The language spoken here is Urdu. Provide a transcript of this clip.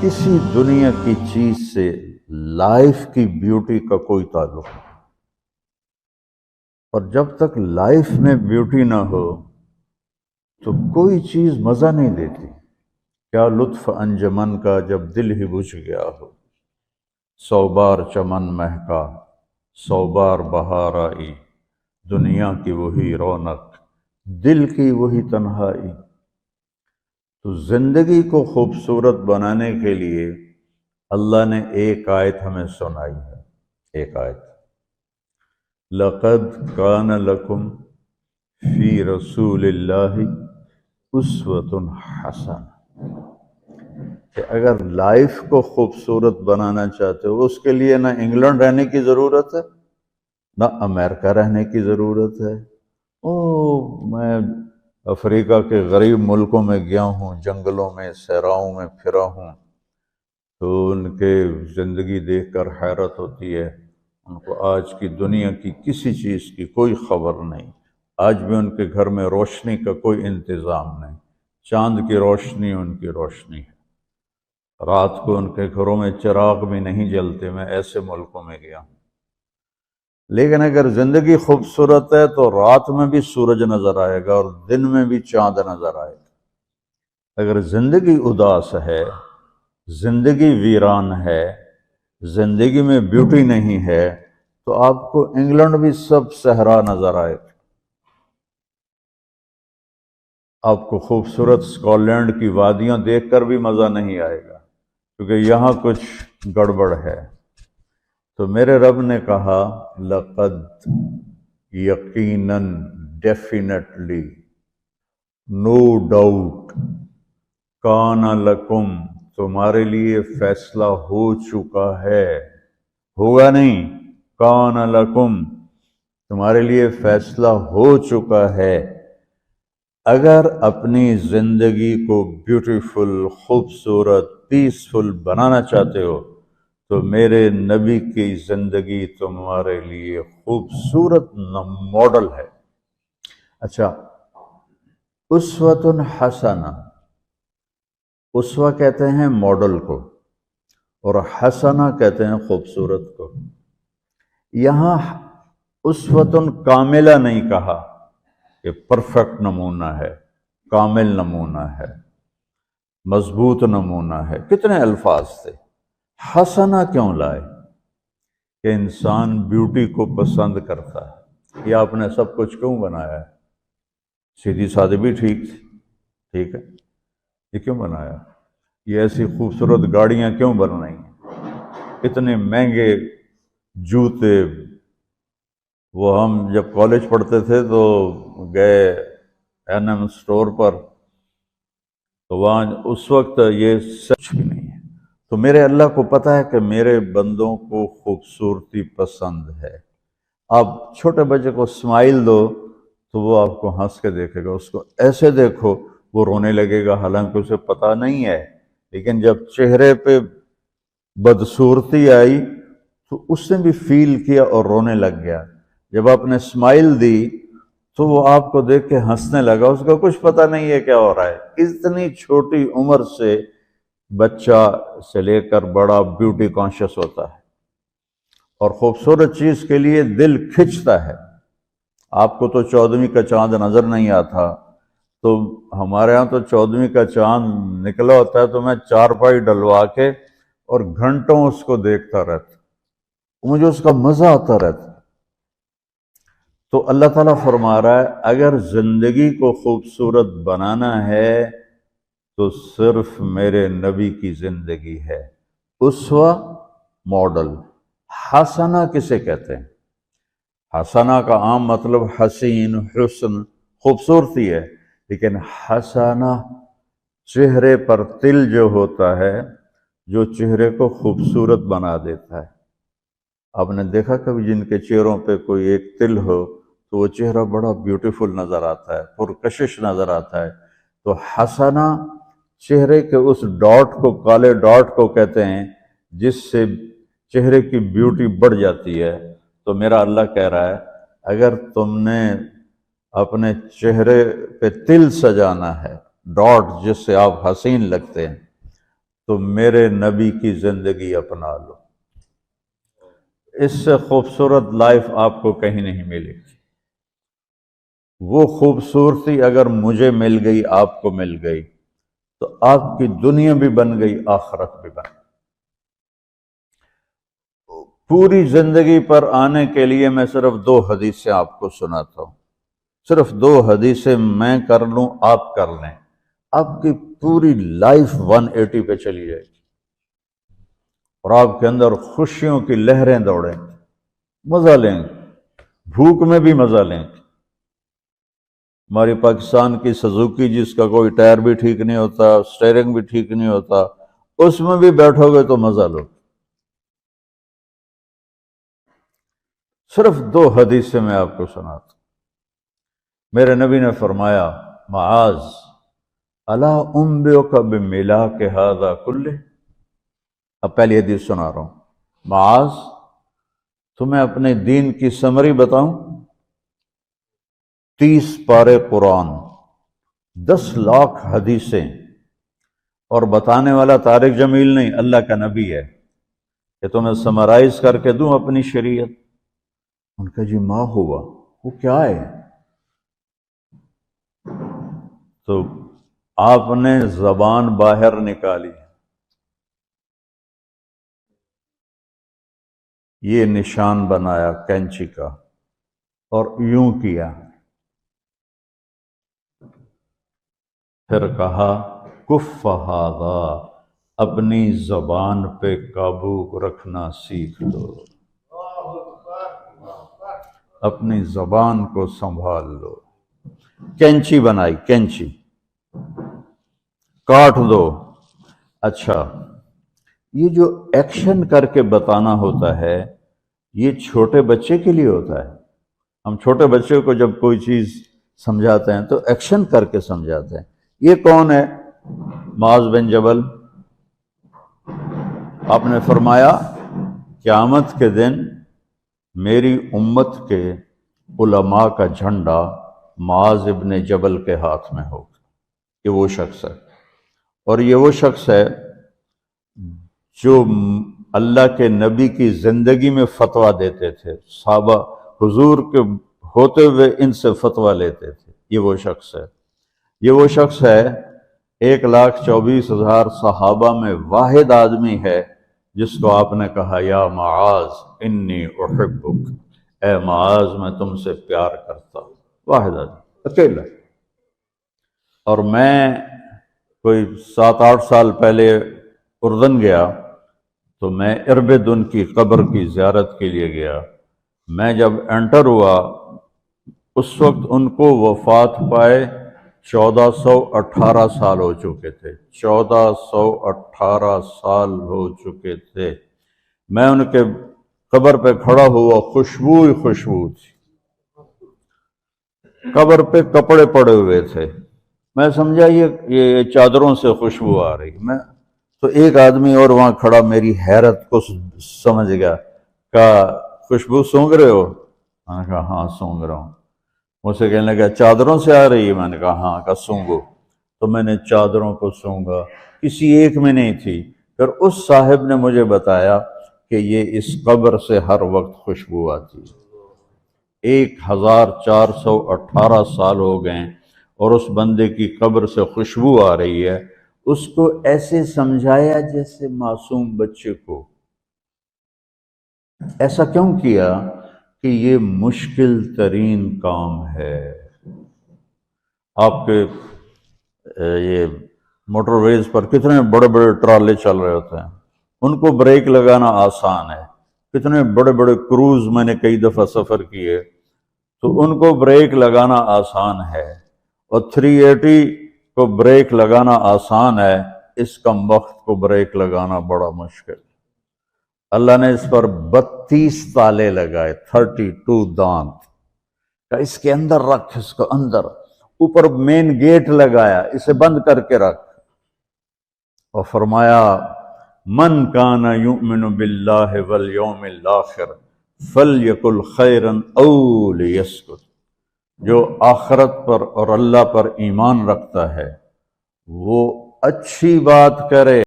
کسی دنیا کی چیز سے لائف کی بیوٹی کا کوئی تعلق نہیں، اور جب تک لائف میں بیوٹی نہ ہو تو کوئی چیز مزہ نہیں دیتی۔ کیا لطف انجمن کا جب دل ہی بجھ گیا ہو، 100 بار چمن مہکا 100 بار بہار آئی، دنیا کی وہی رونق دل کی وہی تنہائی۔ تو زندگی کو خوبصورت بنانے کے لیے اللہ نے ایک آیت ہمیں سنائی ہے، ایک آیت، لَقَدْ كَانَ لَكُمْ فِي رَسُولِ اللَّهِ أُسْوَةٌ حَسَنَةٌ، کہ اگر لائف کو خوبصورت بنانا چاہتے ہو، اس کے لیے نہ انگلینڈ رہنے کی ضرورت ہے، نہ امریکہ رہنے کی ضرورت ہے۔ میں افریقہ کے غریب ملکوں میں گیا ہوں، جنگلوں میں صحراؤں میں پھرا ہوں، تو ان کے زندگی دیکھ کر حیرت ہوتی ہے۔ ان کو آج کی دنیا کی کسی چیز کی کوئی خبر نہیں، آج بھی ان کے گھر میں روشنی کا کوئی انتظام نہیں، چاند کی روشنی ان کی روشنی ہے، رات کو ان کے گھروں میں چراغ بھی نہیں جلتے۔ میں ایسے ملکوں میں گیا ہوں۔ لیکن اگر زندگی خوبصورت ہے تو رات میں بھی سورج نظر آئے گا اور دن میں بھی چاند نظر آئے گا۔ اگر زندگی اداس ہے، زندگی ویران ہے، زندگی میں بیوٹی نہیں ہے، تو آپ کو انگلینڈ بھی سب صحرا نظر آئے گا۔ آپ کو خوبصورت اسکاٹ لینڈ کی وادیاں دیکھ کر بھی مزہ نہیں آئے گا، کیونکہ یہاں کچھ گڑبڑ ہے۔ تو میرے رب نے کہا، لقد، یقیناً، ڈیفینیٹلی، نو ڈاؤٹ، کان لکم، تمہارے لیے فیصلہ ہو چکا ہے، ہوگا نہیں، کان لکم، تمہارے لیے فیصلہ ہو چکا ہے۔ اگر اپنی زندگی کو بیوٹیفل، خوبصورت، پیسفل بنانا چاہتے ہو تو میرے نبی کی زندگی تمہارے لیے خوبصورت ماڈل ہے۔ اچھا، اسوۃ حسنہ، اسوہ کہتے ہیں ماڈل کو، اور حسنہ کہتے ہیں خوبصورت کو۔ یہاں اسوۃ کاملہ نہیں کہا کہ پرفیکٹ نمونہ ہے، کامل نمونہ ہے، مضبوط نمونہ ہے، کتنے الفاظ تھے۔ حسنہ کیوں لائے؟ کہ انسان بیوٹی کو پسند کرتا ہے۔ یہ آپ نے سب کچھ کیوں بنایا ہے؟ سیدھی سادی بھی ٹھیک تھی، ٹھیک ہے، یہ کیوں بنایا؟ یہ ایسی خوبصورت گاڑیاں کیوں بن رہی ہیں؟ اتنے مہنگے جوتے، وہ ہم جب کالج پڑھتے تھے تو گئے این ایم اسٹور پر، تو وہاں اس وقت یہ سچ بھی نہیں ہے۔ تو میرے اللہ کو پتہ ہے کہ میرے بندوں کو خوبصورتی پسند ہے۔ آپ چھوٹے بچے کو اسمائل دو تو وہ آپ کو ہنس کے دیکھے گا، اس کو ایسے دیکھو وہ رونے لگے گا، حالانکہ اسے پتہ نہیں ہے، لیکن جب چہرے پہ بدصورتی آئی تو اس نے بھی فیل کیا اور رونے لگ گیا۔ جب آپ نے اسمائل دی تو وہ آپ کو دیکھ کے ہنسنے لگا، اس کو کچھ پتہ نہیں ہے کیا ہو رہا ہے۔ اتنی چھوٹی عمر سے بچہ سے لے کر بڑا بیوٹی کانشیس ہوتا ہے، اور خوبصورت چیز کے لیے دل کھنچتا ہے۔ آپ کو تو 14ویں کا چاند نظر نہیں آتا، تو ہمارے ہاں تو 14ویں کا چاند نکلا ہوتا ہے تو میں چارپائی ڈلوا کے اور گھنٹوں اس کو دیکھتا رہتا، مجھے اس کا مزہ آتا رہتا۔ تو اللہ تعالیٰ فرما رہا ہے، اگر زندگی کو خوبصورت بنانا ہے تو صرف میرے نبی کی زندگی ہے، اسوہ، ماڈل۔ حسنہ کسے کہتے ہیں؟ حسنہ کا عام مطلب حسین، حسن، خوبصورتی ہے، لیکن حسنہ چہرے پر تل جو ہوتا ہے، جو چہرے کو خوبصورت بنا دیتا ہے۔ آپ نے دیکھا کبھی جن کے چہروں پہ کوئی ایک تل ہو تو وہ چہرہ بڑا بیوٹیفل نظر آتا ہے، پرکشش نظر آتا ہے۔ تو حسنہ چہرے کے اس ڈاٹ کو، کالے ڈاٹ کو کہتے ہیں جس سے چہرے کی بیوٹی بڑھ جاتی ہے۔ تو میرا اللہ کہہ رہا ہے، اگر تم نے اپنے چہرے پہ تل سجانا ہے، ڈاٹ جس سے آپ حسین لگتے ہیں، تو میرے نبی کی زندگی اپنا لو۔ اس سے خوبصورت لائف آپ کو کہیں نہیں ملے گی۔ وہ خوبصورتی اگر مجھے مل گئی، آپ کو مل گئی، تو آپ کی دنیا بھی بن گئی، آخرت بھی بن گئی۔ پوری زندگی پر آنے کے لیے میں صرف 2 حدیثیں آپ کو سناتا ہوں، صرف 2 حدیثیں میں کر لوں، آپ کر لیں، آپ کی پوری لائف 180 پہ چلی جائے گی، اور آپ کے اندر خوشیوں کی لہریں دوڑیں گی، مزہ لیں گے، بھوک میں بھی مزہ لیں گے۔ ہماری پاکستان کی سزوکی جس کا کوئی ٹائر بھی ٹھیک نہیں ہوتا، سٹیئرنگ بھی ٹھیک نہیں ہوتا، اس میں بھی بیٹھو گے تو مزہ لو۔ صرف 2 حدیثیں میں آپ کو سناتا ہوں۔ میرے نبی نے فرمایا، معاذ الا انبئک بملاک ھذا کلہ۔ اب پہلی حدیث سنا رہا ہوں۔ معاذ، تمہیں اپنے دین کی سمری بتاؤں؟ 30 پارے قرآن، 10 لاکھ حدیثیں، اور بتانے والا طارق جمیل نہیں، اللہ کا نبی ہے، کہ تمہیں سمرائز کر کے دوں اپنی شریعت۔ ان کا جی ما ہوا، وہ کیا ہے؟ تو آپ نے زبان باہر نکالی، یہ نشان بنایا کینچی کا، اور یوں کیا، پھر کہا کف ھذا، اپنی زبان پہ قابو رکھنا سیکھ لو، اپنی زبان کو سنبھال لو۔ کینچی بنائی، کینچی، کاٹ دو۔ اچھا، یہ جو ایکشن کر کے بتانا ہوتا ہے، یہ چھوٹے بچے کے لیے ہوتا ہے۔ ہم چھوٹے بچے کو جب کوئی چیز سمجھاتے ہیں تو ایکشن کر کے سمجھاتے ہیں۔ یہ کون ہے؟ معاذ بن جبل۔ آپ نے فرمایا قیامت کے دن میری امت کے علماء کا جھنڈا معاذ ابن جبل کے ہاتھ میں ہوگا۔ یہ وہ شخص ہے، اور یہ وہ شخص ہے جو اللہ کے نبی کی زندگی میں فتویٰ دیتے تھے، صحابہ حضور کے ہوتے ہوئے ان سے فتویٰ لیتے تھے۔ یہ وہ شخص ہے، یہ وہ شخص ہے 1,24,000 صحابہ میں واحد آدمی ہے جس کو آپ نے کہا یا معاذ انی احبک، اے معاذ میں تم سے پیار کرتا ہوں۔ واحد آدمی، اکیلا۔ اور میں کوئی 7-8 سال پہلے اردن گیا تو میں اربدن کی قبر کی زیارت کے لیے گیا۔ میں جب انٹر ہوا اس وقت ان کو وفات پائے 1418 سال ہو چکے تھے، 1418 سال ہو چکے تھے۔ میں ان کے قبر پہ کھڑا ہوا، خوشبو ہی خوشبو تھی، قبر پہ کپڑے پڑے ہوئے تھے۔ میں سمجھا یہ چادروں سے خوشبو آ رہی۔ میں تو ایک آدمی اور وہاں کھڑا میری حیرت کو سمجھ گیا، کہا خوشبو سونگ رہے ہو؟ میں نے کہا ہاں سونگ رہا ہوں۔ مجھ سے کہنے لگا چادروں سے آ رہی ہے؟ میں نے کہا ہاں۔ کہا سونگو۔ تو میں نے چادروں کو سونگا، کسی ایک میں نہیں تھی۔ پھر اس صاحب نے مجھے بتایا کہ یہ اس قبر سے ہر وقت خوشبو آتی ہے۔ 1418 سال ہو گئے اور اس بندے کی قبر سے خوشبو آ رہی ہے۔ اس کو ایسے سمجھایا جیسے معصوم بچے کو۔ ایسا کیوں کیا؟ کہ یہ مشکل ترین کام ہے۔ آپ کے یہ موٹر ویز پر کتنے بڑے بڑے ٹرالے چل رہے ہوتے ہیں، ان کو بریک لگانا آسان ہے۔ کتنے بڑے بڑے کروز میں نے کئی دفعہ سفر کیے تو ان کو بریک لگانا آسان ہے، اور 380 کو بریک لگانا آسان ہے، اس کم وقت کو بریک لگانا بڑا مشکل۔ اللہ نے اس پر 32 تالے لگائے، 32 دانت، کہ اس کے اندر رکھ، اس کو اندر، اوپر مین گیٹ لگایا، اسے بند کر کے رکھ، اور فرمایا من کان یؤمن باللہ والیوم الآخر فلیقل خیرا او لیسکت، جو آخرت پر اور اللہ پر ایمان رکھتا ہے وہ اچھی بات کرے